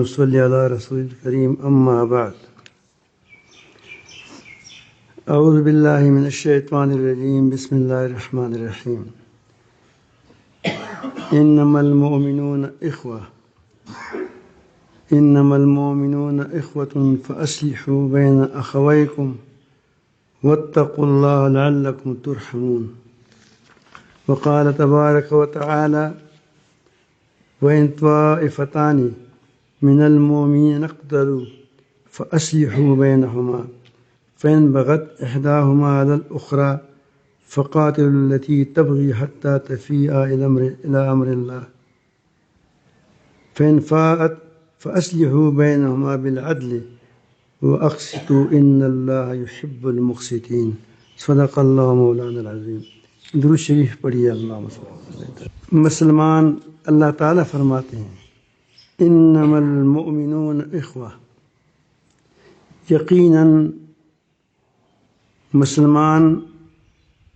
ونصلي على رسول الكريم أما بعد أعوذ بالله من الشيطان الرجيم بسم الله الرحمن الرحيم إنما المؤمنون إخوة فأصلحوا بين أخويكم واتقوا الله لعلكم ترحمون وقال تبارك وتعالى وإن طائفتان من المؤمنين اقتتلوا فأصلحوا بينهما فإن بغت إحداهما على الأخرى فقاتلوا التي تبغي حتى تفيء إلى أمر الله فإن فاءت فأصلحوا بينهما بالعدل وأقسطوا إن الله يحب المقسطين صدق اللہ مولانا العظیم. درود شریف پڑھیے. اللہم صل علی سیدنا. مسلمان اللہ تعالیٰ فرماتے ہیں انما المؤمنون اخوہ، یقیناً مسلمان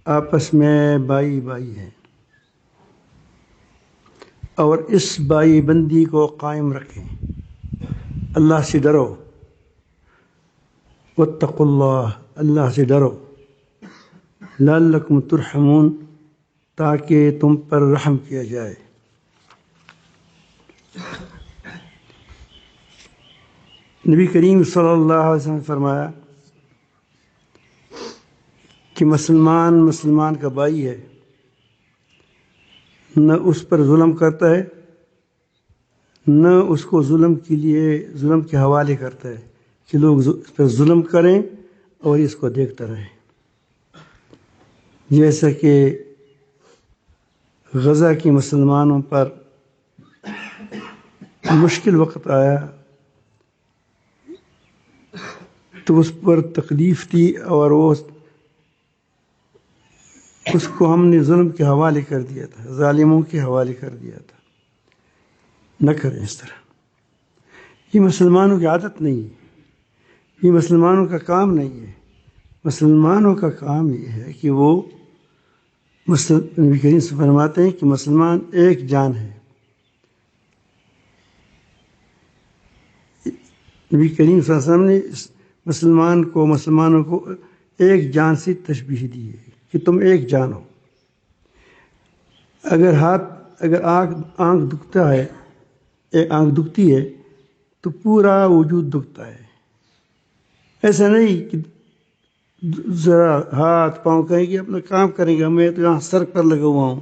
آپس میں بائی بائی ہیں اور اس بائی بندی کو قائم رکھیں. اللہ سے ڈرو. واتقوا اللہ، اللہ سے ڈرو. لعلکم ترحمون، تاکہ تم پر رحم کیا جائے. نبی کریم صلی اللہ علیہ وسلم نے فرمایا کہ مسلمان کا بھائی ہے، نہ اس پر ظلم کرتا ہے نہ اس کو ظلم کے حوالے کرتا ہے کہ لوگ اس پر ظلم کریں اور اس کو دیکھتا رہے. جیسا کہ غزہ کے مسلمانوں پر مشکل وقت آیا تو اس پر تکلیف تھی اور اس کو ہم نے ظلم کے حوالے کر دیا تھا، ظالموں کے حوالے کر دیا تھا. نہ کریں اس طرح. یہ مسلمانوں کی عادت نہیں ہے، یہ مسلمانوں کا کام نہیں ہے. مسلمانوں کا کام یہ ہے کہ وہ نبی کریم سے فرماتے ہیں کہ مسلمان ایک جان ہے. نبی کریم صلی اللہ علیہ وسلم نے مسلمانوں کو ایک جان سے تشبیہ دی ہے کہ تم ایک جان ہو. اگر آنکھ دکھتی ہے تو پورا وجود دکھتا ہے. ایسا نہیں کہ ذرا ہاتھ پاؤں کہیں گے اپنا کام کریں گے. میں تو یہاں سر پر لگا ہوا ہوں،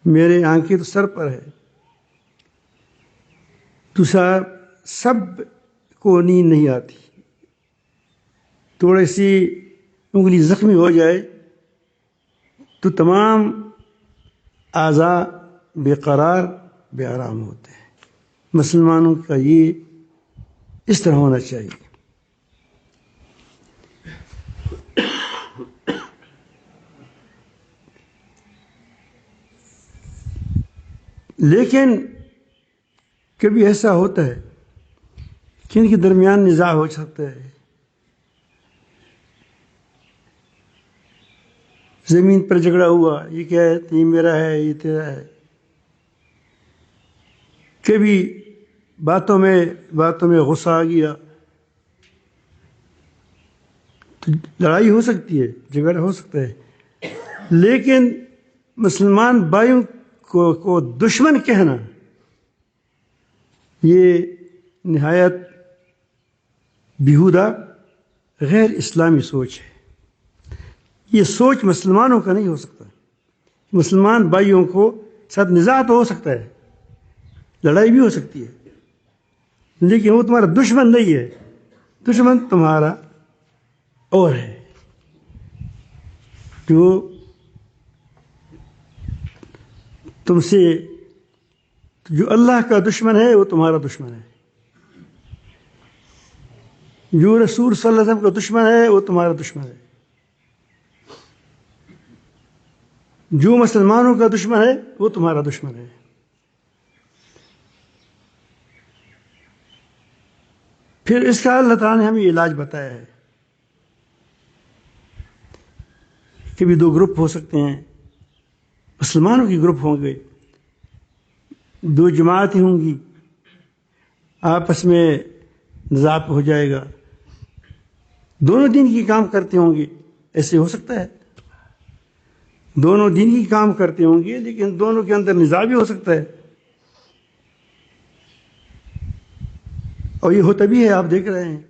میرے آنکھیں تو سر پر ہے. دوسرا، سب کو نیند نہیں آتی. تھوڑی سی انگلی زخمی ہو جائے تو تمام اعضاء بے قرار بے آرام ہوتے ہیں. مسلمانوں کا یہ اس طرح ہونا چاہیے. لیکن کبھی ایسا ہوتا ہے کہ ان کے درمیان نزاع ہو سکتا ہے. زمین پر جھگڑا ہوا، یہ کیا ہے، یہ میرا ہے، یہ تیرا ہے. کبھی باتوں میں غصہ آ گیا تو لڑائی ہو سکتی ہے، جھگڑا ہو سکتا ہے. لیکن مسلمان بھائیوں کو دشمن کہنا یہ نہایت بیہودہ غیر اسلامی سوچ ہے. یہ سوچ مسلمانوں کا نہیں ہو سکتا. مسلمان بھائیوں کو ساتھ نزاع تو ہو سکتا ہے، لڑائی بھی ہو سکتی ہے، لیکن وہ تمہارا دشمن نہیں ہے. دشمن تمہارا اور ہے، جو تم سے، جو اللہ کا دشمن ہے وہ تمہارا دشمن ہے. جو رسول صلی اللہ علیہ وسلم کا دشمن ہے وہ تمہارا دشمن ہے. جو مسلمانوں کا دشمن ہے وہ تمہارا دشمن ہے. پھر اس کا اللہ تعالیٰ نے ہمیں علاج بتایا ہے. کبھی دو گروپ ہو سکتے ہیں، مسلمانوں کی گروپ ہوں گے، دو جماعتیں ہوں گی. آپس میں نزاع ہو جائے گا، دونوں دین کی کام کرتے ہوں گے، ایسے ہو سکتا ہے؟ دونوں دین کی کام کرتے ہوں گے لیکن دونوں کے اندر نزاع بھی ہو سکتا ہے، اور یہ ہوتا بھی ہے، آپ دیکھ رہے ہیں۔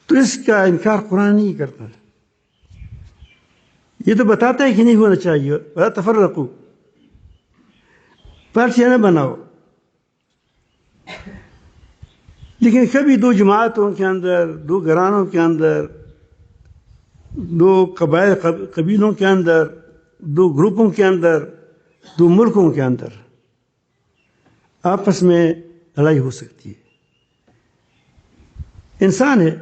تو اس کا انکار قرآن نہیں کرتا، یہ تو بتاتا ہے کہ نہیں ہونا چاہیے، ولا تفرقوا، پارٹیاں نہ بناؤ۔ لیکن کبھی دو جماعتوں کے اندر، دو گھرانوں کے اندر، دو قبیلوں کے اندر، دو گروپوں کے اندر، دو ملکوں کے اندر آپس میں لڑائی ہو سکتی ہے، انسان ہے۔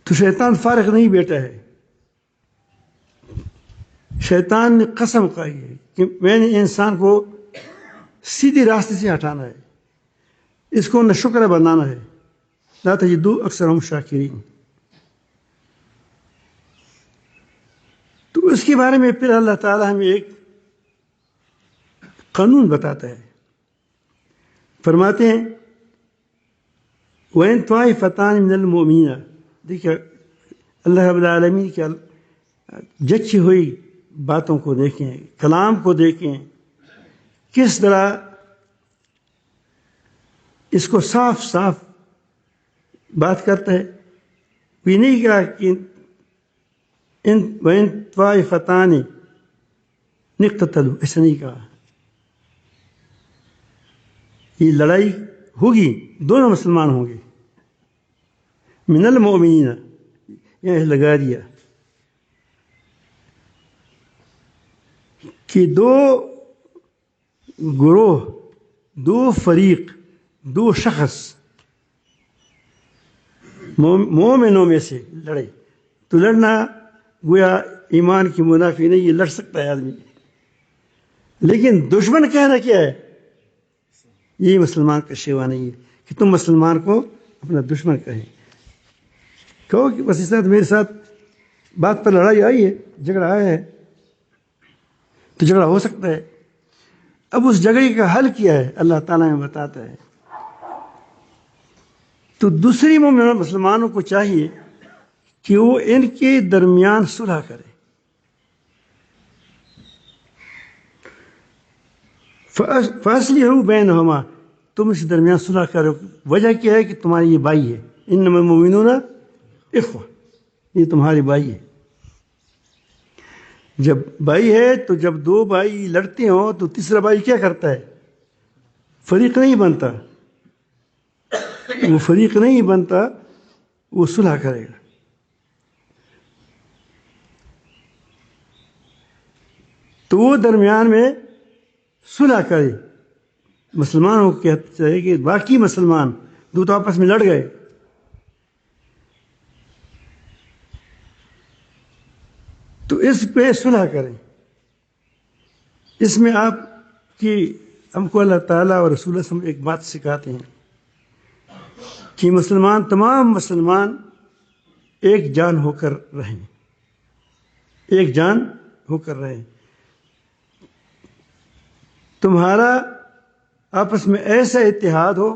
تو شیطان فارغ نہیں بیٹھا ہے، شیطان نے قسم کھائی ہے کہ میں نے انسان کو سیدھی راستے سے ہٹانا ہے، اس کو نہ شکر بنانا ہے، لا تجدوا اکثرهم شاکرین۔ تو اس کے بارے میں پھر اللہ تعالیٰ ہمیں ایک قانون بتاتا ہے، فرماتے ہیں وَإِن طَائِفَتَانِ مِنَ الْمُؤْمِنِينَ، دیکھیں اللہ رب العالمین کی جچی ہوئی باتوں کو دیکھیں، کلام کو دیکھیں، کس طرح اس کو صاف صاف بات کرتا ہے۔ یہ نہیں کہا کہ وَإِن طَائِفَتَانِ اقْتَتَلُوا، ایسا نہیں کہا۔ یہ لڑائی ہوگی، دونوں مسلمان ہوں گے، من المؤمنین، یہ لگا دیا کہ دو گروہ، دو فریق، دو شخص مومنوں میں سے لڑے، تو لڑنا گویا ایمان کی منافی نہیں، یہ لڑ سکتا ہے آدمی، لیکن دشمن کہنا کیا ہے؟ یہ مسلمان کا شیوا نہیں ہے کہ تم مسلمان کو اپنا دشمن کہیں، کہو کہ بس اس طرح میرے ساتھ بات پر لڑائی آئی ہے، جھگڑا آیا ہے، تو جھگڑا ہو سکتا ہے۔ اب اس جھگڑے کا حل کیا ہے اللہ تعالیٰ میں بتاتا ہے۔ تو دوسری مومن مسلمانوں کو چاہیے کہ وہ ان کے درمیان صلح کرے، فَأَصْلِحُوا بَيْنَهُمَا، تم اس درمیان صلح کرو۔ وجہ کیا ہے کہ تمہاری یہ بھائی ہے، انما المؤمنون اخوہ، یہ تمہارے بھائی ہے۔ جب بھائی ہے تو جب دو بھائی لڑتے ہوں تو تیسرا بھائی کیا کرتا ہے؟ فریق نہیں بنتا، وہ فریق نہیں بنتا، وہ صلح کرے گا۔ تو وہ درمیان میں صلح کرے۔ مسلمانوں کو کہتے ہیں کہ باقی مسلمان دو تو آپس میں لڑ گئے، تو اس پہ صلح کریں۔ اس میں آپ کی ہم کو اللہ تعالیٰ اور رسول اللہ صلی اللہ علیہ وسلم ایک بات سکھاتے ہیں کہ مسلمان، تمام مسلمان ایک جان ہو کر رہیں، ایک جان ہو کر رہیں۔ تمہارا آپس میں ایسا اتحاد ہو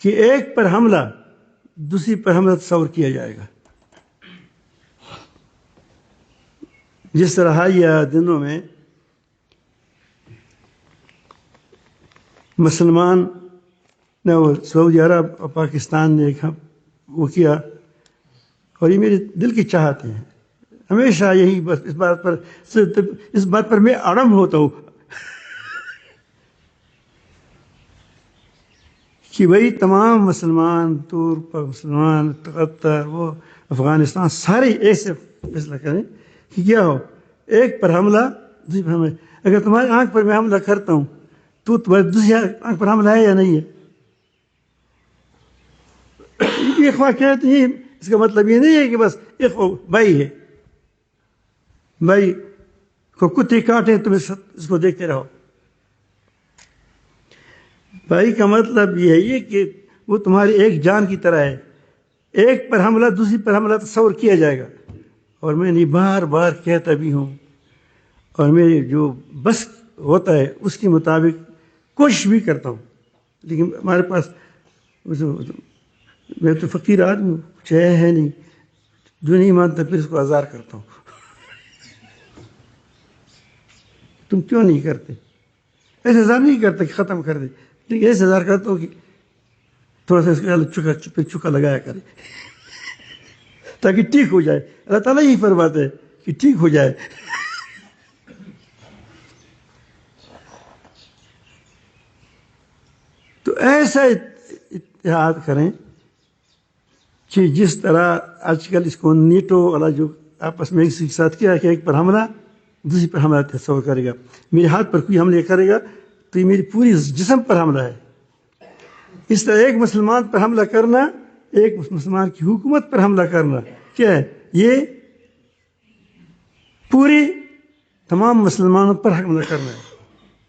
کہ ایک پر حملہ دوسری پر حملہ تصور کیا جائے گا۔ جس طرح حالیہ دنوں میں مسلمان نے سعودی عرب اور پاکستان نے وہ کیا، اور یہ میرے دل کی چاہت ہے، ہمیشہ یہی بس اس بات پر میں اڑم ہوتا ہوں کہ بھئی تمام مسلمان، ترک پر مسلمان، قطر، وہ افغانستان، سارے ایسے فیصلہ کریں کہ کیا ہو، ایک پر حملہ دوسری پر حملہ۔ اگر تمہاری آنکھ پر میں حملہ کرتا ہوں تو تمہاری دوسری آنکھ پر حملہ ہے یا نہیں ہے؟ یہ اخوا کہتے ہیں، اس کا مطلب یہ نہیں ہے کہ بس اخوا بھائی ہے، بھائی کو کتے کاٹے تم اس کو دیکھتے رہو۔ بھائی کا مطلب یہ ہے کہ وہ تمہاری ایک جان کی طرح ہے، ایک پر حملہ دوسری پر حملہ تصور کیا جائے گا۔ اور میں نے بار بار کہتا بھی ہوں، اور میں جو بس ہوتا ہے اس کے مطابق کوشش بھی کرتا ہوں، لیکن ہمارے پاس میں تو فقیر آدمی ہوں، کچھ ہے نہیں، جو نہیں مانتا پھر اس کو آزار کرتا ہوں، تم کیوں نہیں کرتے؟ ایسے آزار نہیں کرتا کہ ختم کر دے، لیکن ایسے آزار کرتا ہوں کہ تھوڑا سا اس کو چکا لگایا کرے تاکہ ٹھیک ہو جائے۔ اللہ تعالیٰ یہی فرماتے ہے کہ ٹھیک ہو جائے۔ تو ایسا اتحاد کریں کہ جس طرح آج کل اس کو نیٹو والا جو آپس میں ایک کے ساتھ کیا کہ ایک پر حملہ دوسری پر حملہ تصور کرے گا، میرے ہاتھ پر کوئی حملے کرے گا تو یہ میری پوری جسم پر حملہ ہے۔ اس طرح ایک مسلمان پر حملہ کرنا، ایک مسلمان کی حکومت پر حملہ کرنا کیا ہے؟ یہ پوری تمام مسلمانوں پر حملہ کرنا ہے۔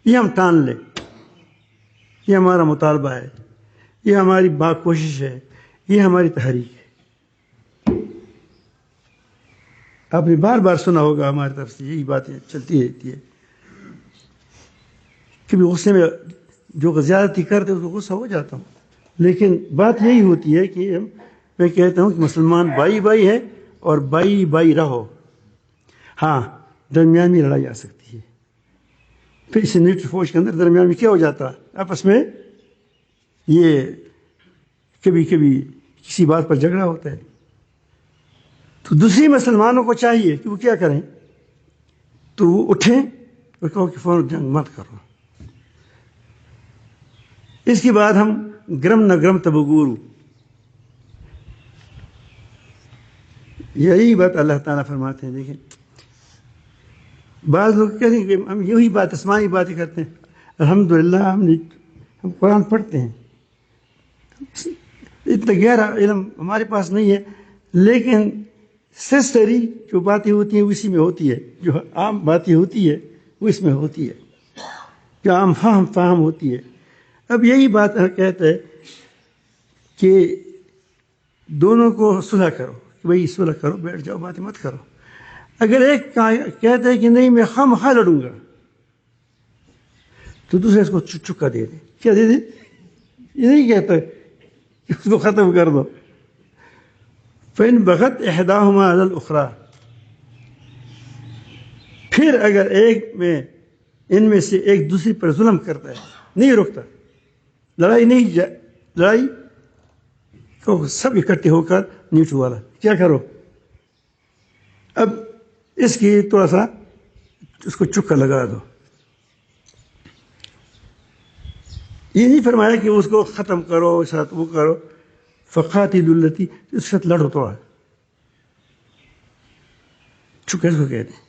یہ ہم ٹان لیں، یہ ہمارا مطالبہ ہے، یہ ہماری با کوشش ہے، یہ ہماری تحریک ہے۔ آپ نے بار بار سنا ہوگا ہماری طرف سے یہی باتیں چلتی رہتی ہے۔ کبھی غصے میں جو زیادتی کرتے اس کو غصہ ہو جاتا ہوں، لیکن بات یہی ہوتی ہے کہ میں کہتا ہوں کہ مسلمان بھائی بھائی ہے اور بھائی بھائی رہو۔ ہاں درمیان میں لڑائی آ سکتی ہے، پھر اس نیٹو فوج کے اندر درمیان میں کیا ہو جاتا ہے؟ آپس میں یہ کبھی کبھی کسی بات پر جھگڑا ہوتا ہے، تو دوسری مسلمانوں کو چاہیے کہ وہ کیا کریں؟ تو وہ اٹھیں اور کہو کہ فوراً جنگ مت کرو۔ اس کے بعد ہم گرم نہ گرم تب گورو، یہی بات اللہ تعالیٰ فرماتے ہیں۔ دیکھیں بعض لوگ کہتے ہیں کہ ہم یہی بات آسمانی باتیں کرتے ہیں، الحمدللہ ہم قرآن پڑھتے ہیں، اتنا گہرا علم ہمارے پاس نہیں ہے، لیکن سسٹری جو باتیں ہوتی ہیں وہ اسی میں ہوتی ہے، جو عام باتیں ہوتی ہے وہ اس میں ہوتی ہے، جو عام فہم ہوتی ہے۔ اب یہی بات کہتا ہے کہ دونوں کو صلح کرو، کہ بھائی صلح کرو، بیٹھ جاؤ، باتیں مت کرو۔ اگر ایک کہتا ہے کہ نہیں میں خواہ لڑوں گا تو دوسرے اس کو چکا دے دے۔ کیا دے دے؟ یہ نہیں کہتا کہ اس کو ختم کر دو۔ فَإِن بَغَتْ إِحْدَاهُمَا عَلَى الْأُخْرَى، پھر اگر ان میں سے ایک دوسری پر ظلم کرتا ہے، نہیں رکتا، لڑائی کو سب اکٹھے ہو کر نیٹو والا کیا کرو؟ اب اس کی تھوڑا سا اس کو چکا لگا دو۔ یہ نہیں فرمایا کہ اس کو ختم کرو، ساتھ وہ کرو، فقاتلوا التی، اس کے ساتھ لڑو، تھوڑا چکا اس کو کہتے ہیں۔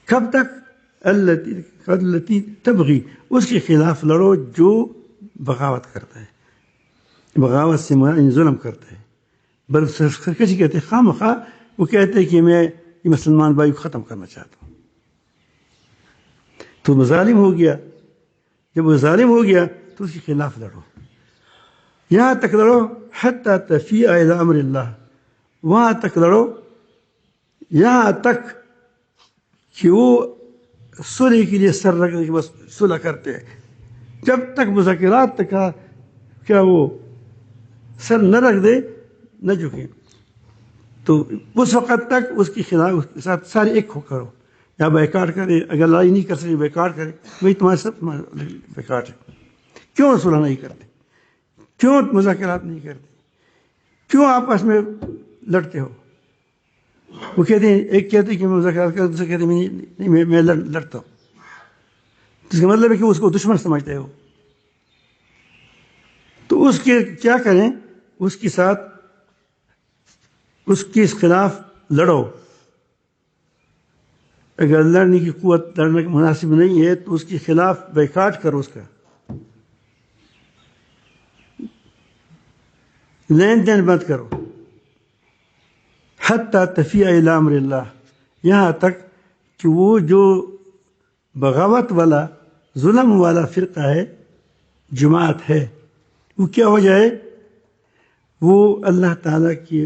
کب تک؟ التی تبغی، اس کے خلاف لڑو جو بغاوت کرتا ہے، بغاوت سے ظلم کرتا ہے، بلکہ سرکشی کہتے ہیں، خواہ مخواہ وہ کہتے ہیں کہ میں یہ مسلمان بھائی کو ختم کرنا چاہتا ہوں، تو وہ ظالم ہو گیا۔ جب وہ ظالم ہو گیا تو اس کے خلاف لڑو، یہاں تک لڑو حتی تفیء الی امر اللہ، وہاں تک لڑو یہاں تک کہ وہ صلح کے لیے سر رکھ کے بس صلح کرتے ہیں۔ جب تک مذاکرات تک کیا وہ سر نہ رکھ دے، نہ جھکے، تو اس وقت تک اس کے خلاف اس کے ساتھ سارے ایک ہو کرو، یا بیکاٹ کرے، اگر لڑائی نہیں کر سکے بیکاٹ کرے، وہی تمہارے سب بیکاٹ ہے۔ کیوں صلح نہیں کرتے؟ کیوں مذاکرات نہیں کرتے؟ کیوں آپس میں لڑتے ہو؟ وہ کہتے ہیں، ایک کہتے ہیں کہ میں مذاکرات کرتا ہوں، دوسرے کہتے ہیں نہیں میں لڑتا ہوں، اس کا مطلب ہے کہ اس کو دشمن سمجھتے ہو۔ تو اس کے کیا کریں؟ اس کے ساتھ اس کے خلاف لڑو، اگر لڑنے کی قوت لڑنے کی مناسب نہیں ہے تو اس کے خلاف بیکاٹ کرو، اس کا لین دین بند کرو، حتی تفیء الی امر اللہ، یہاں تک کہ وہ جو بغاوت والا ظلم والا فرقہ ہے، جماعت ہے، وہ کیا ہو جائے؟ وہ اللہ تعالیٰ کے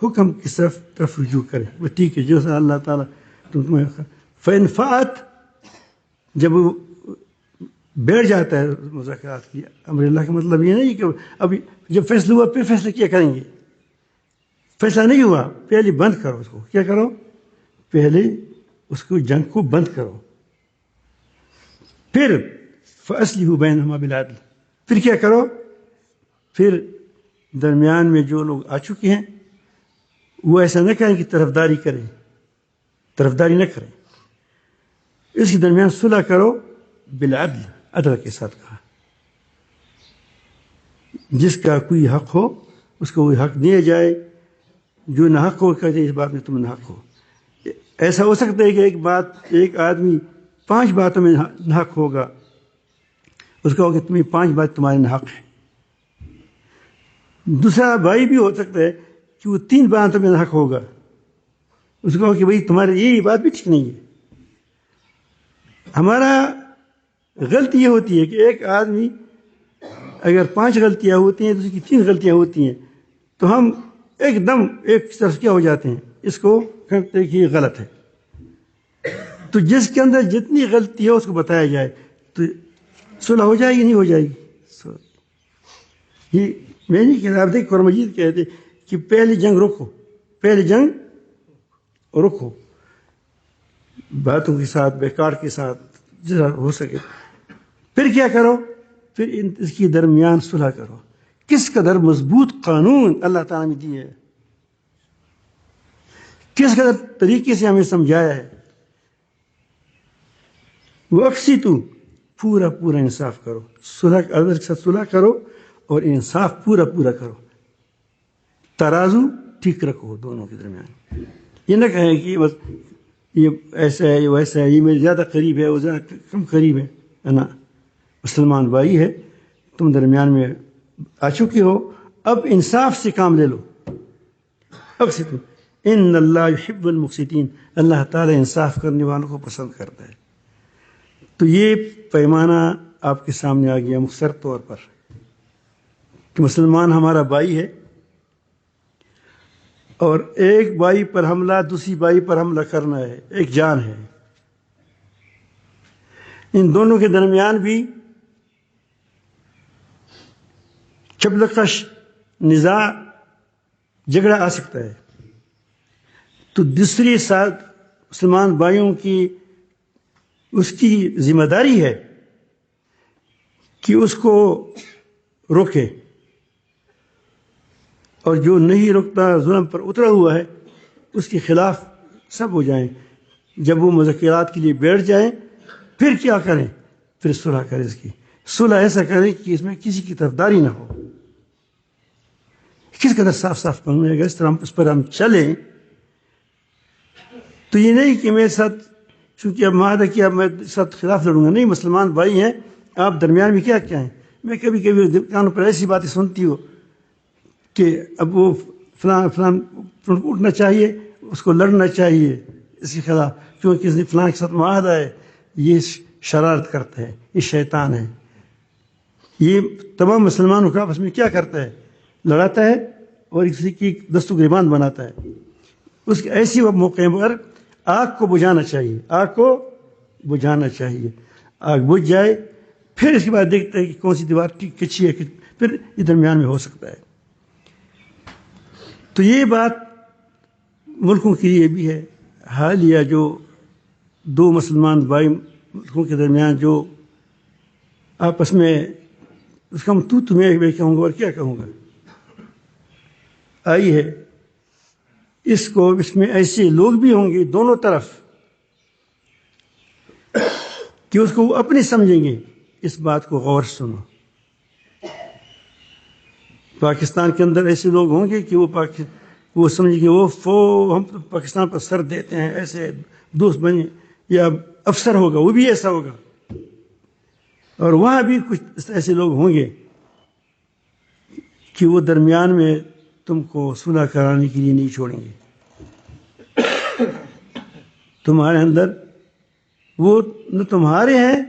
حکم کی طرف رجوع کرے۔ وہ ٹھیک ہے، جو اللہ تعالیٰ تمہیں فَإِنْ جب وہ بیٹھ جاتا ہے مذاکرات کی امر اللہ کا مطلب یہ نہیں کہ ابھی جب فیصلہ ہوا پھر فیصلہ کیا کریں گے. فیصلہ نہیں ہوا پہلے بند کرو اس کو. کیا کرو؟ پہلے اس کو جنگ کو بند کرو. پھر فَأَصْلِحُوا بَيْنَهُمَا بِالْعَدْلِ. پھر کیا کرو؟ پھر درمیان میں جو لوگ آ چکے ہیں وہ ایسا نہ کریں کہ طرفداری کریں، طرفداری نہ کریں. اس کے درمیان صلح کرو بالعدل، عدل کے ساتھ کہا. جس کا کوئی حق ہو اس کو وہی حق دیا جائے، جو نہ حق ہو کہتے اس بات میں تم نہ حق ہو. ایسا ہو سکتا ہے کہ ایک آدمی 5 باتوں میں نہ حق ہوگا، اس کا ہو کہ تمہیں 5 بات تمہارے نہ حق ہے. دوسرا بھائی بھی ہو سکتا ہے کہ وہ 3 باتوں میں نہ حق ہوگا، اس کو ہو کہ بھائی تمہاری یہ بات بھی ٹھیک نہیں ہے. ہمارا غلطی یہ ہوتی ہے کہ ایک آدمی اگر 5 غلطیاں ہوتی ہیں تو اس کی 3 غلطیاں ہوتی ہیں تو ہم ایک دم ایک طرف کیا ہو جاتے ہیں، اس کو کہتے ہیں کہ یہ غلط ہے. تو جس کے اندر جتنی غلطی ہے اس کو بتایا جائے تو صلح ہو جائے گی نہیں ہو جائے گی. یہ میں نہیں کہتا، آپ دیکھ قرآن مجید کہتے کہ پہلی جنگ رکھو، پہلی جنگ رکھو باتوں کے ساتھ، بیکار کے ساتھ جیسا ہو سکے. پھر کیا کرو؟ پھر اس کے درمیان صلح کرو. کس قدر مضبوط قانون اللہ تعالیٰ نے دی ہے، کس قدر طریقے سے ہمیں سمجھایا ہے. وَأَقْسِطُوا پورا انصاف کرو. صلح عدل کے ساتھ صلح کرو اور انصاف پورا کرو. ترازو ٹھیک رکھو دونوں کے درمیان. یہ نہ کہیں کہ بس یہ ایسا ہے یہ ویسا ہے، یہ میرے زیادہ قریب ہے وہ زیادہ کم قریب ہے. نا، مسلمان بھائی ہے، تم درمیان میں آ چکے ہو، اب انصاف سے کام لے لو. اقسطوا ان اللہ یحب المقسطین. اللہ تعالیٰ انصاف کرنے والوں کو پسند کرتا ہے. تو یہ پیمانہ آپ کے سامنے آ گیا مختصر طور پر کہ مسلمان ہمارا بھائی ہے اور ایک بھائی پر حملہ دوسری بھائی پر حملہ کرنا ہے، ایک جان ہے. ان دونوں کے درمیان بھی چبلکش نزاع جھگڑا آ سکتا ہے. تو دوسری ساتھ مسلمان بھائیوں کی اس کی ذمہ داری ہے کہ اس کو روکے، اور جو نہیں رکتا ظلم پر اترا ہوا ہے اس کے خلاف سب ہو جائیں. جب وہ مذاکرات کے لیے بیٹھ جائیں پھر کیا کریں؟ پھر صلح کریں. اس کی صلح ایسا کریں کہ اس میں کسی کی طرفداری نہ ہو. کس قدر صاف قانون ہے. اگر اس پر ہم چلیں تو یہ نہیں کہ میرے ساتھ چونکہ اب معاہدہ کیا میں اس ساتھ خلاف لڑوں گا. نہیں، مسلمان بھائی ہیں، آپ درمیان میں کیا ہیں. میں کبھی کانوں پر ایسی باتیں سنتی ہو کہ اب وہ فلاں اٹھنا چاہیے، اس کو لڑنا چاہیے اس کے خلاف، کیونکہ اس نے فلاں کے ساتھ معاہدہ ہے، یہ شرارت کرتا ہے، یہ شیطان ہے. یہ تمام مسلمانوں کا آپس میں کیا کرتا ہے؟ لڑاتا ہے اور کسی کی دست و گریبان بناتا ہے. اس ایسی موقع پر آگ کو بجھانا چاہیے، آگ کو بجھانا چاہیے. آگ بجھ جائے پھر اس کے بعد دیکھتے ہیں کہ کون سی دیوار کچھی ہے، پھر یہ درمیان میں ہو سکتا ہے. تو یہ بات ملکوں کے لیے بھی ہے. حالیہ جو 2 مسلمان بھائی ملکوں کے درمیان جو آپس میں اس کا میں کہوں گا اور کیا کہوں گا آئی ہے، اس میں ایسے لوگ بھی ہوں گے دونوں طرف کہ اس کو وہ اپنے سمجھیں گے. اس بات کو غور سے سنو. پاکستان کے اندر ایسے لوگ ہوں گے کہ وہ سمجھیں گے ہم تو پاکستان پر سر دیتے ہیں، ایسے دوست بنے، یا افسر ہوگا وہ بھی ایسا ہوگا. اور وہاں بھی کچھ ایسے لوگ ہوں گے کہ وہ درمیان میں تم کو صلح کرانے کے لیے نہیں چھوڑیں گے. تمہارے اندر وہ نہ تمہارے ہیں،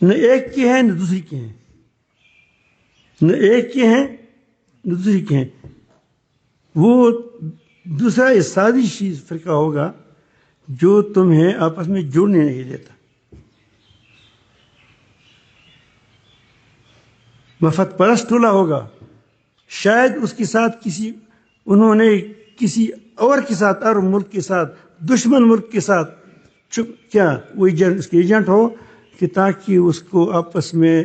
نہ ایک کے ہیں نہ دوسری کے ہیں، نہ ایک کے ہیں نہ دوسری کے ہیں. وہ دوسرا سازشی فرقہ ہوگا جو تمہیں آپس میں جڑنے نہیں دیتا. مفاد پرست ٹولہ ہوگا، شاید اس کے ساتھ انہوں نے کسی اور کے ساتھ، اور ملک کے ساتھ، دشمن ملک کے ساتھ کیا وہ اس کے ایجنٹ ہو کہ تاکہ اس کو آپس میں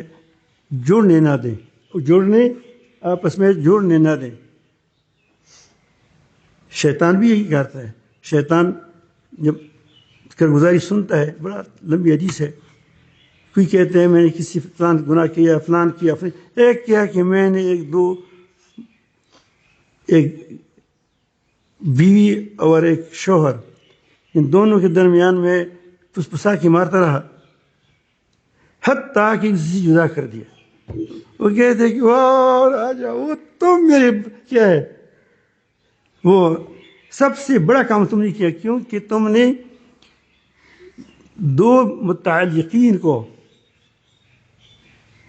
جوڑنے نہ دیں، آپس میں جوڑنے نہ دیں. شیطان بھی یہی کرتا ہے. شیطان جب کارگزاری سنتا ہے، بڑا لمبی حدیث ہے، کوئی کہتے ہیں میں نے کسی فلان گناہ کیا، فلان کیا، ایک کیا کہ میں نے ایک بیوی اور ایک شوہر، ان دونوں کے درمیان میں پسپسا کے مارتا رہا حتیٰ کہ کسی جدا کر دیا. وہ کہتے ہیں کہ وہ تم میرے کیا ہے، وہ سب سے بڑا کام تم نے کیا. کیوں کہ تم نے دو متعلقین کو،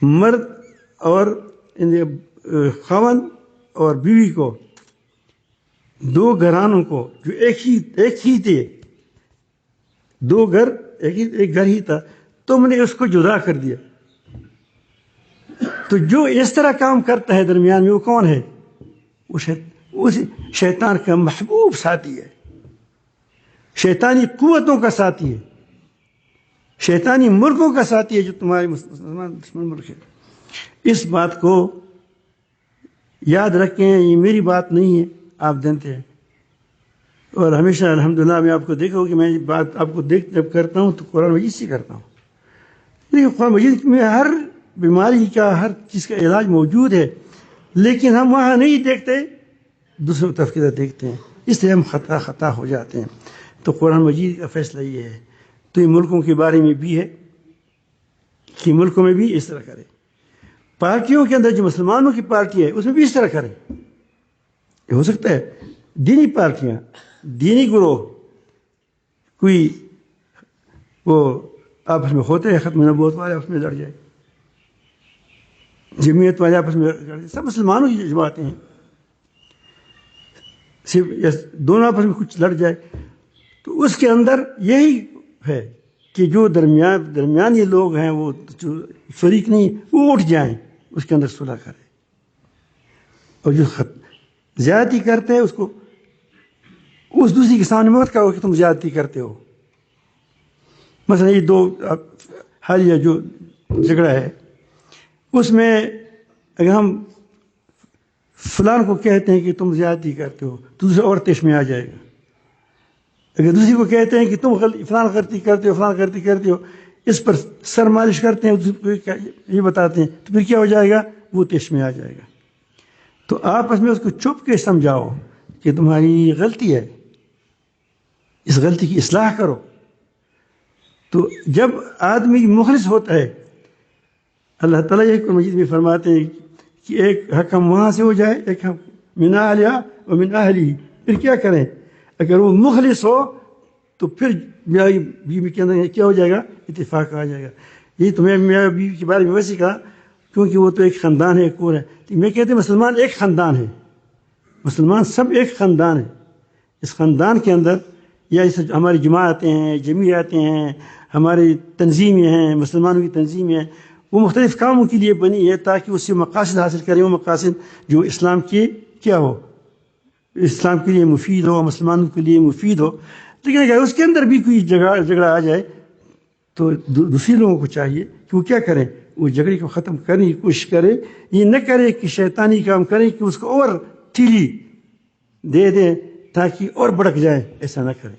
مرد اور خاوند اور بیوی کو، دو گھرانوں کو جو ایک ہی تھے، دو گھر ایک گھر ہی تھا، تم نے اس کو جدا کر دیا. تو جو اس طرح کام کرتا ہے درمیان میں، وہ کون ہے؟ وہ شیطان کا محبوب ساتھی ہے، شیطانی قوتوں کا ساتھی ہے، شیطانی ملکوں کا ساتھی ہے، جو تمہارے مسلمان دشمن ملک ہے. اس بات کو یاد رکھیں، یہ میری بات نہیں ہے، آپ جانتے ہیں. اور ہمیشہ الحمدللہ میں آپ کو دیکھا ہوں کہ میں یہ بات آپ کو جب کرتا ہوں تو قرآن مجید سے کرتا ہوں. لیکن قرآن مجید میں ہر بیماری کا، ہر چیز کا علاج موجود ہے، لیکن ہم وہاں نہیں دیکھتے، دوسروں طرف کی طرف دیکھتے ہیں، اس لیے ہم خطا ہو جاتے ہیں. تو قرآن مجید کا فیصلہ یہ ہے. تو یہ ملکوں کے بارے میں بھی ہے کہ ملکوں میں بھی اس طرح کریں. پارٹیوں کے اندر جو مسلمانوں کی پارٹی ہے اس میں بھی اس طرح کریں. یہ ہو سکتا ہے دینی پارٹیاں، دینی گروہ، کوئی وہ آپس میں ہوتے ہیں، ختم نبوت والے آپس میں لڑ جائے، جمعیت والے آپس میں لڑ جائے، سب مسلمانوں کی جماعتیں ہیں، صرف دونوں آپس میں کچھ لڑ جائے. تو اس کے اندر یہی ہے کہ جو درمیانی لوگ ہیں، وہ جو فریق نہیں، وہ اٹھ جائیں، اس کے اندر صلح کریں. اور جو زیادتی کرتے ہیں اس کو اس دوسری کے سامنے مت کہو کہ تم زیادتی کرتے ہو. مثلا یہ دو حالیہ جو جھگڑا ہے، اس میں اگر ہم فلان کو کہتے ہیں کہ تم زیادتی کرتے ہو تو دوسرا اور تیش میں آ جائے گا. اگر دوسری کو کہتے ہیں کہ تم فلان غلطی کرتے ہو، فلان غلطی کرتے ہو، اس پر سر مالش کرتے ہیں، یہ بتاتے ہیں، تو پھر کیا ہو جائے گا؟ وہ تیش میں آ جائے گا. تو آپس میں اس کو چپ کے سمجھاؤ کہ تمہاری غلطی ہے، اس غلطی کی اصلاح کرو. تو جب آدمی مخلص ہوتا ہے، اللہ تعالیٰ یہ قرآن مجید میں فرماتے ہیں کہ ایک حکم وہاں سے ہو جائے، ایک من اہلہا و من اہلی، پھر کیا کریں؟ اگر وہ مخلص ہو تو پھر میاں بیوی کے اندر کیا ہو جائے گا؟ اتفاق آ جائے گا. یہ تو میں میاں بیوی کے بارے میں ویسے کہا کیونکہ وہ تو ایک خاندان ہے، ایک اور ہے. میں کہتے ہیں مسلمان ایک خاندان ہے، مسلمان سب ایک خاندان ہے. اس خاندان کے اندر یا ہماری جماعتیں ہیں، جمعیتیں ہیں، ہماری تنظیمیں ہیں، مسلمانوں کی تنظیمیں ہیں، وہ مختلف کاموں کے لیے بنی ہے تاکہ اس سے مقاصد حاصل کریں، وہ مقاصد جو اسلام کے کیا ہو، اسلام کے لیے مفید ہو، مسلمانوں کے لیے مفید ہو. لیکن اگر اس کے اندر بھی کوئی جھگڑا آ جائے تو دوسری لوگوں کو چاہیے کہ وہ کیا کریں، وہ جھگڑے کو ختم کرنے کی کوشش کرے. یہ نہ کرے کہ شیطانی کام کرے کہ اس کو اور ٹھیلی دے دیں تاکہ اور بڑک جائے، ایسا نہ کریں.